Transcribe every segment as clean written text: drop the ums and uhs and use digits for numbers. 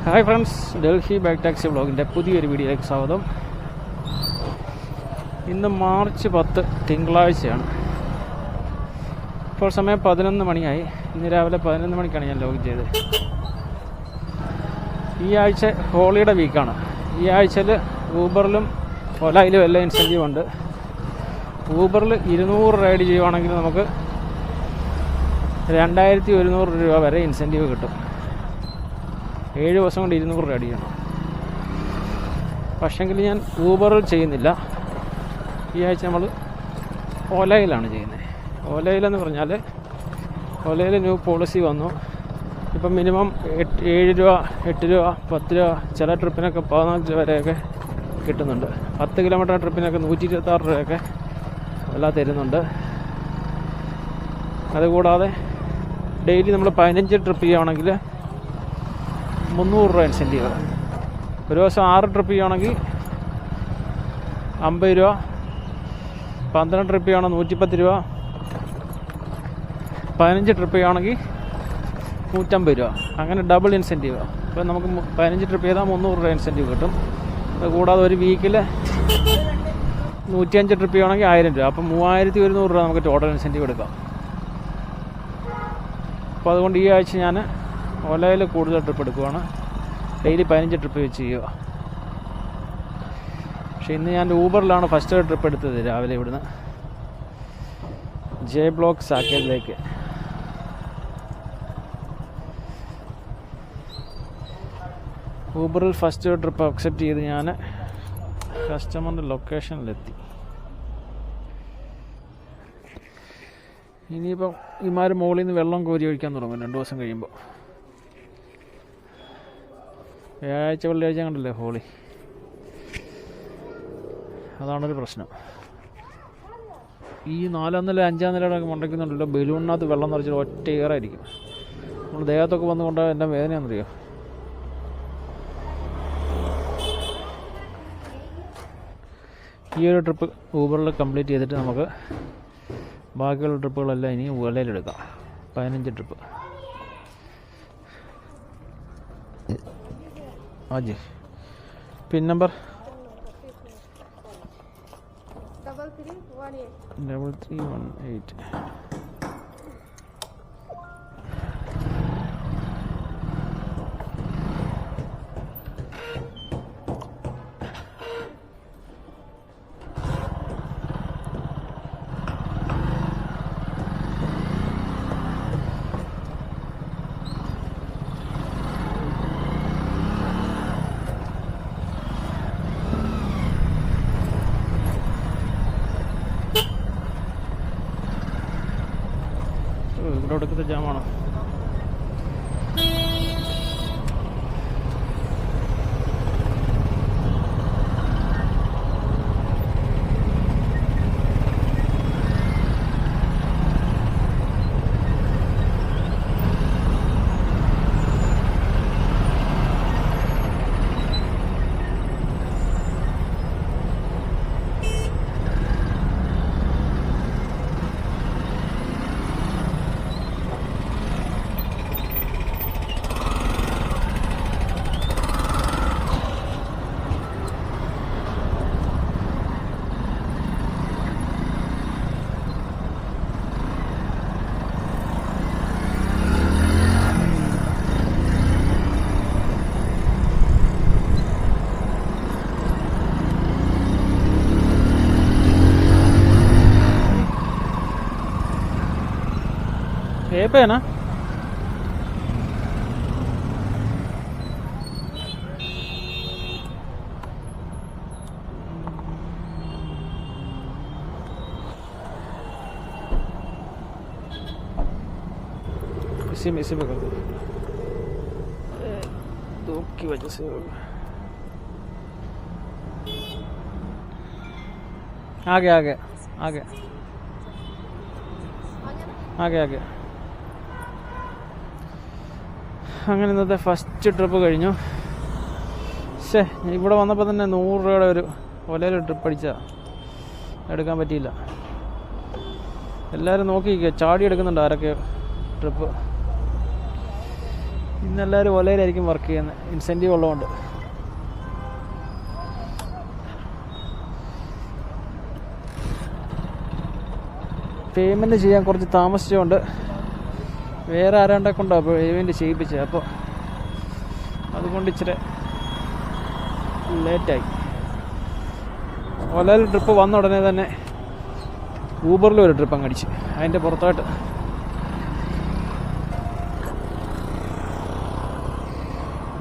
Hi friends, Delhi bike taxi വ്ളോഗിൻ്റെ പുതിയൊരു വീഡിയോയിലേക്ക് സ്വാഗതം. ഇന്ന് മാർച്ച് 10 തിങ്കളാഴ്ചയാണ്. ഇപ്പോൾ സമയം 11 മണിയായി. ഇന്ന് രാവിലെ 11 മണിക്കാണ് ഞാൻ ലോഗിൻ ചെയ്തത്. ഈ ആഴ്ച ഹോളിയുടെ വീക്കാണ്. ഈ ആഴ്ചയിൽ ഊബറിലും ഒലയിലും എല്ലാം ഇൻസെൻറ്റീവ് ഉണ്ട്. ഊബറിൽ 200 റൈഡ് ചെയ്യുവാണെങ്കിൽ നമുക്ക് 2100 രൂപ വരെ ഇൻസെൻറ്റീവ് കിട്ടും. 7 ദിവസം കൊണ്ട് 200 റൈഡ് ചെയ്യണം. പക്ഷേങ്കിൽ ഞാൻ ഊബറിൽ ചെയ്യുന്നില്ല. ഈ ആഴ്ച നമ്മൾ ഒലയിലാണ് ചെയ്യുന്നത്. ഒലയിലെന്ന് പറഞ്ഞാൽ ഒലയിൽ ന്യൂ പോളിസി വന്നു. ഇപ്പം മിനിമം 7 രൂപ, 8 രൂപ, 10 രൂപ, ചില ട്രിപ്പിനൊക്കെ 14 രൂപ വരെയൊക്കെ കിട്ടുന്നുണ്ട്. 10 കിലോമീറ്റർ ട്രിപ്പിനൊക്കെ 126 രൂപയൊക്കെ എല്ലാം തരുന്നുണ്ട്. അതുകൂടാതെ ഡെയിലി നമ്മൾ 15 ട്രിപ്പ് ചെയ്യുകയാണെങ്കിൽ 300 രൂപ ഇൻസെൻറ്റീവ്. ഒരു ദിവസം 6 ട്രിപ്പ് ചെയ്യുകയാണെങ്കിൽ 50 രൂപ, 12 ട്രിപ്പ് ചെയ്യുകയാണെങ്കിൽ 110 രൂപ, 15 ട്രിപ്പ് ചെയ്യുകയാണെങ്കിൽ 150 രൂപ. അങ്ങനെ ഡബിൾ ഇൻസെൻറ്റീവ്. അപ്പോൾ നമുക്ക് 15 ട്രിപ്പ് ചെയ്താൽ 300 രൂപ ഇൻസെൻറ്റീവ് കിട്ടും. അതുകൂടാതെ ഒരു വീക്കിൽ 105 ട്രിപ്പ് ചെയ്യുകയാണെങ്കിൽ 1000 രൂപ. അപ്പം 3100 രൂപ നമുക്ക് ടോട്ടൽ ഇൻസെൻറ്റീവ് എടുക്കാം. അപ്പോൾ അതുകൊണ്ട് ഈ ആഴ്ച ഞാൻ ഒലയിൽ കൂടുതൽ ട്രിപ്പ് എടുക്കുവാണ്. ഡെയിലി 15 ട്രിപ്പ് വെച്ച് ചെയ്യുക. പക്ഷേ ഇന്ന് ഞാൻ ഊബറിലാണ് ഫസ്റ്റ് ട്രിപ്പ് എടുത്തത്. രാവിലെ ഇവിടുന്ന് ജെ ബ്ലോക്ക് സാക്കേതിലേക്ക്. ഊബറിൽ ഫസ്റ്റ് ട്രിപ്പ് അക്സെപ്റ്റ് ചെയ്ത് ഞാൻ കസ്റ്റമറിൻ്റെ ലൊക്കേഷനിലെത്തി. ഇനിയിപ്പം ഇമാര് മുകളിൽ നിന്ന് വെള്ളം കോരി ഒഴിക്കാൻ തുടങ്ങും 2 ദിവസം കഴിയുമ്പോൾ. വ്യാഴാഴ്ച വെള്ളിയാഴ്ച കണ്ടല്ലേ ഹോളി. അതാണൊരു പ്രശ്നം. ഈ 4ാം നില 5ാം നിലയുടെ മണ്ടയ്ക്കുന്നുണ്ടല്ലോ, ബലൂണിനകത്ത് വെള്ളം നിറച്ചിട്ട് ഒറ്റ ഏറായിരിക്കും. നമ്മൾ ദേഹത്തൊക്കെ വന്നുകൊണ്ട് എൻ്റെ വേദനയാണെന്നറിയോ. ഈ ഒരു ട്രിപ്പ് ഊബറിൽ കംപ്ലീറ്റ് ചെയ്തിട്ട് നമുക്ക് ബാക്കിയുള്ള ട്രിപ്പുകളെല്ലാം ഇനി ഒലയിലെടുക്കാം. 15 ട്രിപ്പ്. ആജി pin number 3318. ഇവിടെ ഒടുക്കത്തെ ജാമാണോ? ఏపేనా? इसी में कर दो, 2 की वजह से आगे आगे आगे आगे आगे. അങ്ങനെ ഇന്നത്തെ ഫസ്റ്റ് ട്രിപ്പ് കഴിഞ്ഞു. ഇവിടെ വന്നപ്പോൾ തന്നെ 100 രൂപയുടെ ഒരു ഒലയിൽ ട്രിപ്പ് അടിച്ചാൽ എടുക്കാൻ പറ്റിയില്ല. എല്ലാവരും നോക്കിയിരിക്കുക, ചാടി എടുക്കുന്നുണ്ട് ആരൊക്കെ ട്രിപ്പ്. ഇന്നെല്ലാവരും ഓലയിലായിരിക്കും വർക്ക് ചെയ്യുന്നത്, ഇൻസെൻറ്റീവ് ഉള്ളതുകൊണ്ട്. പേയ്മെൻറ്റ് ചെയ്യാൻ കുറച്ച് താമസിച്ചുകൊണ്ട് വേറെ ആരാണ്ടെ കൊണ്ടാണ് പേയ്മെൻറ്റ് ചെയ്യിപ്പിച്ചത്. അപ്പോൾ അതുകൊണ്ട് ഇച്ചിരി ലേറ്റായി. ഓലയിൽ ട്രിപ്പ് വന്ന ഉടനെ തന്നെ ഊബറിലും ഒരു ട്രിപ്പ് അങ്ങ് അടിച്ച് അതിൻ്റെ പുറത്തായിട്ട്.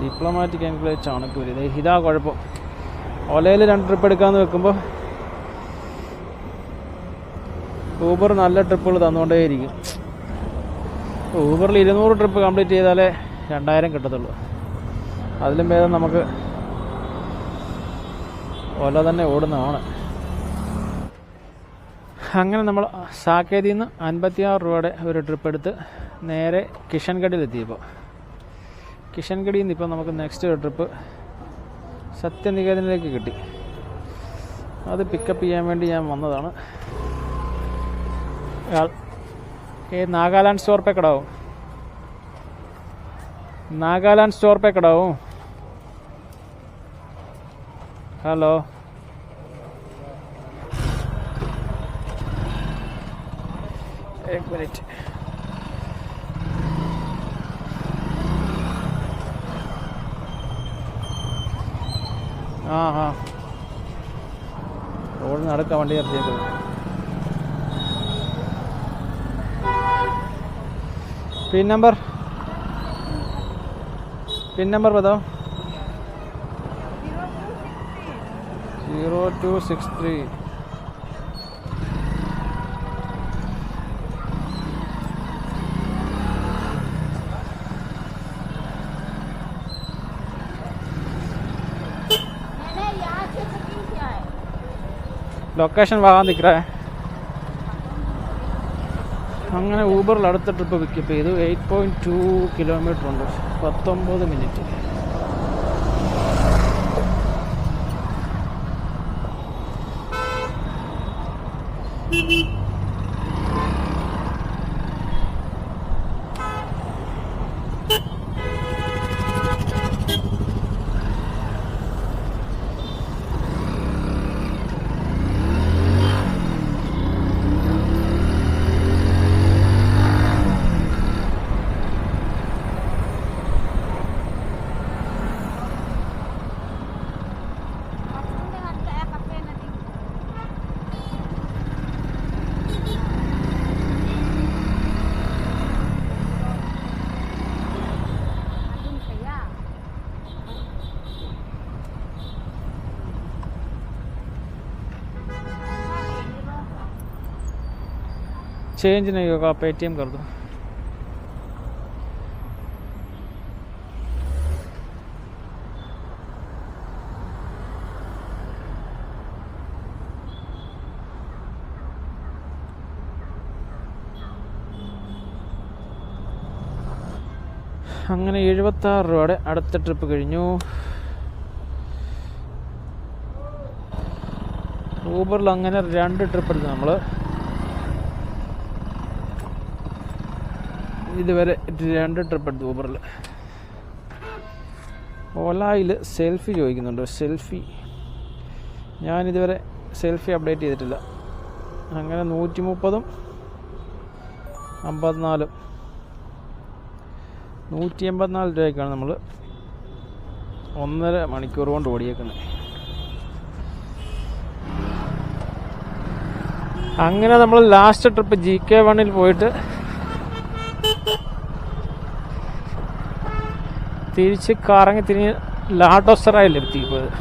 ഡിപ്ലോമാറ്റിക് എൻക്ലേവ് ചാണക്കൂര്, ഇതാ കുഴപ്പം. ഓലയിൽ 2 ട്രിപ്പ് എടുക്കാമെന്ന് വെക്കുമ്പോൾ ഊബർ നല്ല ട്രിപ്പുകൾ തന്നുകൊണ്ടേയിരിക്കും. ഊബറിൽ 200 ട്രിപ്പ് കംപ്ലീറ്റ് ചെയ്താലേ 2000 കിട്ടത്തുള്ളൂ. അതിലും ഭേദം നമുക്ക് ഓല തന്നെ ഓടുന്നതാണ്. അങ്ങനെ നമ്മൾ സാക്കേതിൽ നിന്ന് 56 രൂപയുടെ ഒരു ട്രിപ്പ് എടുത്ത് നേരെ കിഷൻഗഡിലെത്തിയപ്പോൾ കിഷൻഗഡിയിൽ നിന്ന് ഇപ്പോൾ നമുക്ക് നെക്സ്റ്റ് ഒരു ട്രിപ്പ് സത്യനികേതനിലേക്ക് കിട്ടി. അത് പിക്കപ്പ് ചെയ്യാൻ വേണ്ടി ഞാൻ വന്നതാണ്. नागालैंड स्टोर पे खड़ा हूँ. नागालैंड स्टोर पे खड़ा हूँ. हेलो, एक मिनट. हाँ हाँ, रोड നടക്ക വണ്ടി നിർത്തിയത്. पिन नंबर बताओ. 0263. लोकेशन वहाँ दिख रहा है. അങ്ങനെ ഊബറിൽ അടുത്ത ട്രിപ്പ് പിക്കപ്പ് ചെയ്തു. 8.2 കിലോമീറ്റർ ഉണ്ട്, 19 മിനിറ്റ്. चेंज नहीं होगा, आप पेटीएम कर दो. അങ്ങനെ 76 രൂപയുടെ അടുത്ത ട്രിപ്പ് കഴിഞ്ഞു. ഊബറിൽ അങ്ങനെ 2 ട്രിപ്പ് എടുത്തു നമ്മൾ. ഇതുവരെ 2 ട്രിപ്പ് എടുത്തു ഊബറിൽ. ഓലയിൽ സെൽഫി ചോദിക്കുന്നുണ്ട്. സെൽഫി ഞാനിതുവരെ സെൽഫി അപ്ഡേറ്റ് ചെയ്തിട്ടില്ല. അങ്ങനെ 130ഉം 54ഉം 184 രൂപയ്ക്കാണ് നമ്മൾ 1.5 മണിക്കൂർ കൊണ്ട് ഓടിയേക്കുന്നത്. അങ്ങനെ നമ്മൾ ലാസ്റ്റ് ട്രിപ്പ് GK1 പോയിട്ട് തിരിച്ച് കറങ്ങി തിരിഞ്ഞ് ലാഡോസറായിലെത്തിപ്പോയത്.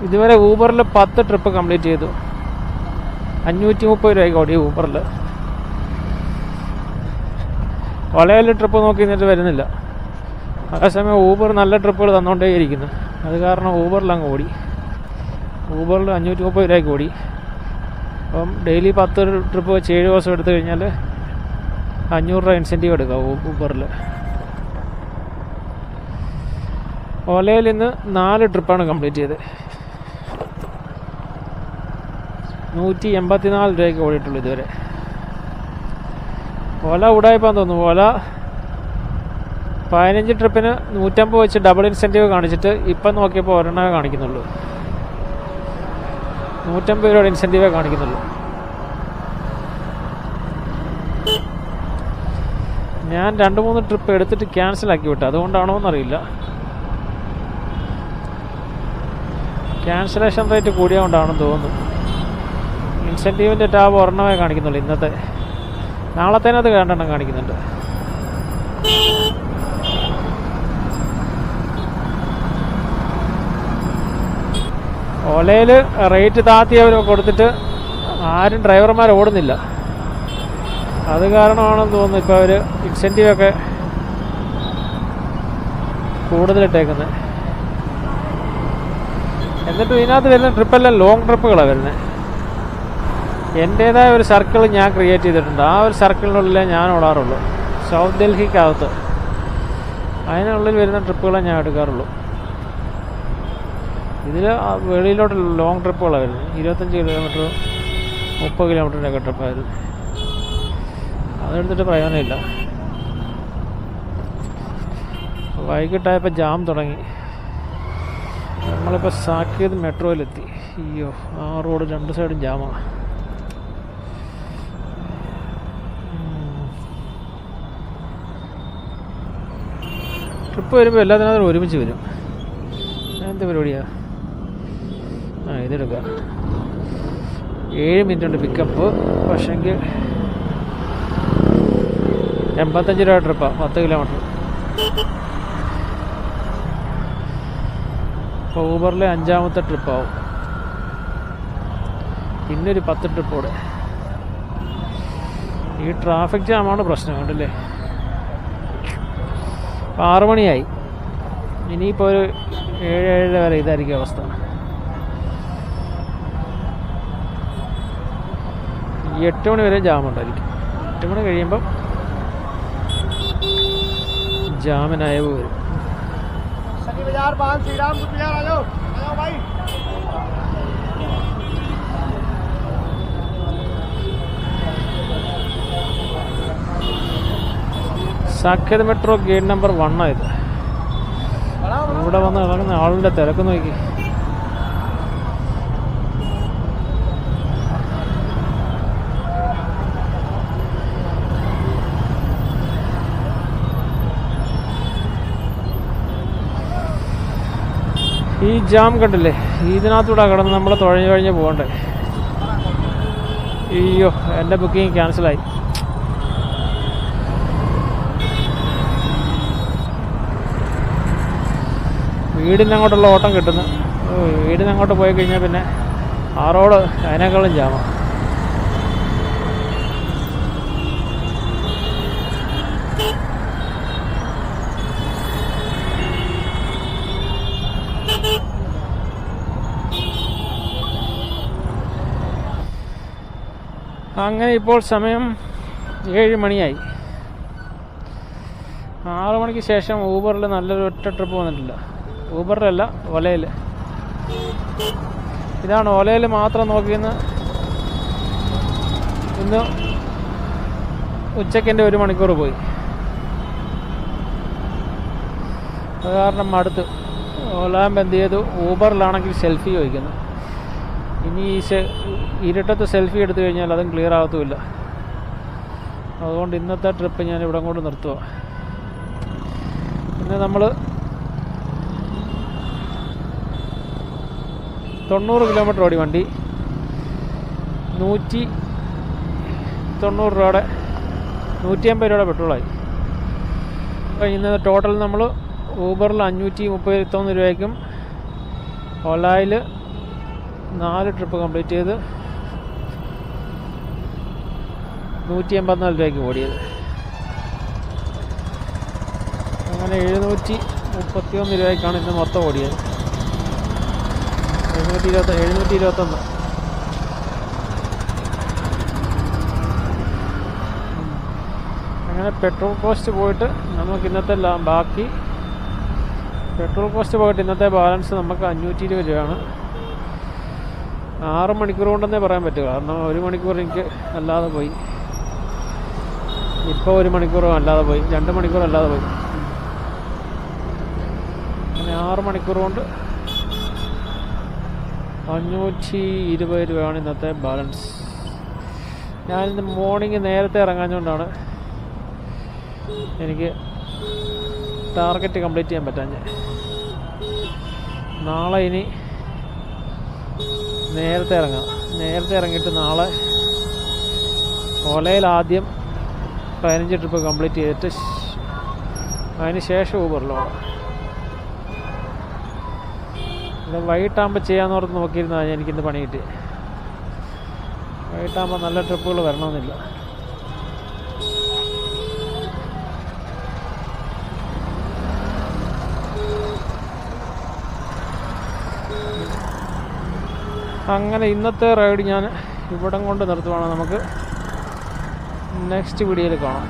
ഇതുവരെ ഊബറിൽ 10 ട്രിപ്പ് കംപ്ലീറ്റ് ചെയ്തു. 530 രൂപയ്ക്ക് ഓടി ഊബറിൽ. ഓലയിൽ ട്രിപ്പ് നോക്കി നിന്നിട്ട് വരുന്നില്ല. അതേസമയം ഊബർ നല്ല ട്രിപ്പുകൾ തന്നുകൊണ്ടേയിരിക്കുന്നു. അത് കാരണം ഊബറിൽ അങ്ങ് ഓടി. ഊബറിൽ 530 രൂപയ്ക്ക് ഓടി. അപ്പം ഡെയിലി 10 ട്രിപ്പ് വെച്ച് 7 ദിവസം എടുത്തു കഴിഞ്ഞാൽ 500 രൂപ ഇൻസെൻറ്റീവ് എടുക്കാം ഊബറിൽ. ഓലയിൽ ഇന്ന് 4 ട്രിപ്പാണ് കംപ്ലീറ്റ് ചെയ്തത്. 184 രൂപയ്ക്ക് ഓടിയിട്ടുള്ളൂ ഇതുവരെ. ഓല ഉടായിപ്പാന്ന് തോന്നുന്നു. ഓല 15 ട്രിപ്പിന് 150 വെച്ച് ഡബിൾ ഇൻസെൻറ്റീവ് കാണിച്ചിട്ട് ഇപ്പം നോക്കിയപ്പോൾ ഒരെണ്ണമേ കാണിക്കുന്നുള്ളൂ. 150 രൂപയുടെ ഇൻസെൻറ്റീവേ കാണിക്കുന്നുള്ളൂ. ഞാൻ 2-3 ട്രിപ്പ് എടുത്തിട്ട് ക്യാൻസലാക്കി വിട്ടു. അതുകൊണ്ടാണോ എന്നറിയില്ല. ക്യാൻസലേഷൻ റേറ്റ് കൂടിയതുകൊണ്ടാണെന്ന് തോന്നുന്നു. ഇൻസെൻറ്റീവിൻ്റെ ടാബ് ഒരെണ്ണമേ കാണിക്കുന്നുള്ളൂ ഇന്നത്തെ. നാളത്തേനകത്ത് 2 എണ്ണം കാണിക്കുന്നുണ്ട്. ഓലയിൽ റേറ്റ് താത്തി അവർ കൊടുത്തിട്ട് ആരും ഡ്രൈവർമാർ ഓടുന്നില്ല. അത് കാരണമാണെന്ന് തോന്നുന്നു ഇപ്പോൾ അവർ ഇൻസെൻറ്റീവൊക്കെ കൂടുതലിട്ടേക്കുന്നത്. എന്നിട്ട് ഇതിനകത്ത് വരുന്ന ട്രിപ്പെല്ലാം ലോങ് ട്രിപ്പുകളാണ് വരുന്നത്. എൻ്റേതായ ഒരു സർക്കിൾ ഞാൻ ക്രിയേറ്റ് ചെയ്തിട്ടുണ്ട്. ആ ഒരു സർക്കിളിനുള്ളിലേ ഞാൻ ഓടാറുള്ളൂ. സൗത്ത് ഡൽഹിക്കകത്ത് അതിനുള്ളിൽ വരുന്ന ട്രിപ്പുകളെ ഞാൻ എടുക്കാറുള്ളൂ. ഇതിൽ വെളിയിലോട്ട് ലോങ് ട്രിപ്പുകളാണ് വരുന്നത്. 25 കിലോമീറ്റർ 30 കിലോമീറ്ററിൻ്റെയൊക്കെ ട്രിപ്പായിരുന്നു. അതെടുത്തിട്ട് പ്രയോജനമില്ല. വൈകിട്ടായപ്പോൾ ജാം തുടങ്ങി. നമ്മളിപ്പോൾ സാക്കേത് മെട്രോയിലെത്തി. അയ്യോ, ആ റോഡ് 2 സൈഡും ജാമാണ്. ട്രിപ്പ് വരുമ്പോൾ എല്ലാത്തിനും ഒരുമിച്ച് വരും. എന്ത് പരിപാടിയാണ്? ഇതെടുക്കുക. 7 മിനിറ്റ് ഉണ്ട് പിക്കപ്പ്. പക്ഷേങ്കിൽ 85 രൂപ ട്രിപ്പാണ്, 10 കിലോമീറ്റർ. ഇപ്പോൾ ഊബറിലെ 5ാമത്തെ ട്രിപ്പാവും. പിന്നൊരു 10 ട്രിപ്പോടെ. ഈ ട്രാഫിക് ജാമാണ് പ്രശ്നം. കണ്ടില്ലേ, 6 മണിയായി. ഇനിയിപ്പോൾ ഒരു 7-7:30 വരെ ഇതായിരിക്കും അവസ്ഥ. 8 മണി വരെ ജാമുണ്ടായിരിക്കും. 8 മണി കഴിയുമ്പം ജാമിനായവ് വരും. സാക്കേത് മെട്രോ ഗേറ്റ് നമ്പർ 1 ആയത്. ഇവിടെ വന്ന് ഇറങ്ങുന്ന ആളിൻ്റെ തിരക്ക് നോക്കി. ഈ ജാം കണ്ടില്ലേ, ഇതിനകത്തൂടെ കിടന്ന് നമ്മൾ തുഴഞ്ഞ് പോകണ്ടേ. അയ്യോ, എൻ്റെ ബുക്കിംഗ് ക്യാൻസലായി. വീടിനങ്ങോട്ടുള്ള ഓട്ടം കിട്ടുന്നു. വീടിനങ്ങോട്ട് പോയി കഴിഞ്ഞാൽ പിന്നെ ആ റോഡ് അതിനേക്കാളും ജാമാണ്. അങ്ങനെ ഇപ്പോൾ സമയം 7 മണിയായി. 6 മണിക്ക് ശേഷം ഊബറിൽ നല്ലൊരു ഒറ്റ ട്രിപ്പ് വന്നിട്ടില്ല. ഊബറിലല്ല, ഓലയിൽ. ഇതാണ് ഓലയിൽ മാത്രം നോക്കിയെന്ന്. ഇന്ന് ഉച്ചയ്ക്ക് എൻ്റെ 1 മണിക്കൂർ പോയി. അത് കാരണം അടുത്ത് ഓലാകുമ്പോൾ എന്ത് ചെയ്തു, ഊബറിലാണെങ്കിൽ സെൽഫി ചോദിക്കുന്നു. ഇനി ഈ ഇരുട്ടത്ത് സെൽഫി എടുത്തു കഴിഞ്ഞാൽ അതും ക്ലിയർ ആകത്തുമില്ല. അതുകൊണ്ട് ഇന്നത്തെ ട്രിപ്പ് ഞാൻ ഇവിടെ കൊണ്ട് നിർത്തുക. പിന്നെ നമ്മൾ 90 കിലോമീറ്റർ ഓടി വണ്ടി. 190 രൂപയുടെ 150 രൂപയുടെ പെട്രോളായി. അപ്പോൾ ഇന്ന് ടോട്ടൽ നമ്മൾ ഊബറിൽ 531 രൂപയ്ക്കും ഓലായിൽ 4 ട്രിപ്പ് കംപ്ലീറ്റ് ചെയ്ത് 184 രൂപയ്ക്ക് ഓടിയത്. അങ്ങനെ 731 രൂപയ്ക്കാണ് ഇന്ന് മൊത്തം ഓടിയത്. 721. അങ്ങനെ പെട്രോൾ കോസ്റ്റ് പോയിട്ട് നമുക്ക് ഇന്നത്തെ ബാക്കി പെട്രോൾ കോസ്റ്റ് പോയിട്ട് ഇന്നത്തെ ബാലൻസ് നമുക്ക് 520 രൂപയാണ്. 6 മണിക്കൂർ കൊണ്ടെന്നേ പറയാൻ പറ്റുക. കാരണം 1 മണിക്കൂർ എനിക്ക് അല്ലാതെ പോയി. ഇപ്പോൾ 1 മണിക്കൂറും അല്ലാതെ പോയി. 2 മണിക്കൂർ അല്ലാതെ പോയി. 6 മണിക്കൂർ കൊണ്ട് 520 രൂപയാണ് ഇന്നത്തെ ബാലൻസ്. ഞാനിന്ന് മോർണിംഗ് നേരത്തെ ഇറങ്ങാഞ്ഞുകൊണ്ടാണ് എനിക്ക് ടാർഗറ്റ് കംപ്ലീറ്റ് ചെയ്യാൻ പറ്റാഞ്ഞ്. നാളെ ഇനി നേരത്തെ ഇറങ്ങാം. നേരത്തെ ഇറങ്ങിയിട്ട് നാളെ ഓലയിൽ ആദ്യം 15 ട്രിപ്പ് കംപ്ലീറ്റ് ചെയ്തിട്ട് അതിന് ശേഷം ഊബറിലോണം. ഇത് വൈകിട്ടാകുമ്പോൾ ചെയ്യാമെന്ന് ഓർത്ത് നോക്കിയിരുന്നാൽ എനിക്കിന്ന് പണി കിട്ടി. വൈകിട്ടാകുമ്പോൾ നല്ല ട്രിപ്പുകൾ വരണമെന്നില്ല. അങ്ങനെ ഇന്നത്തെ റൈഡ് ഞാൻ ഇവിടം കൊണ്ട് നിർത്തുവാണ്. നമുക്ക് നെക്സ്റ്റ് വീഡിയോയിൽ കാണാം.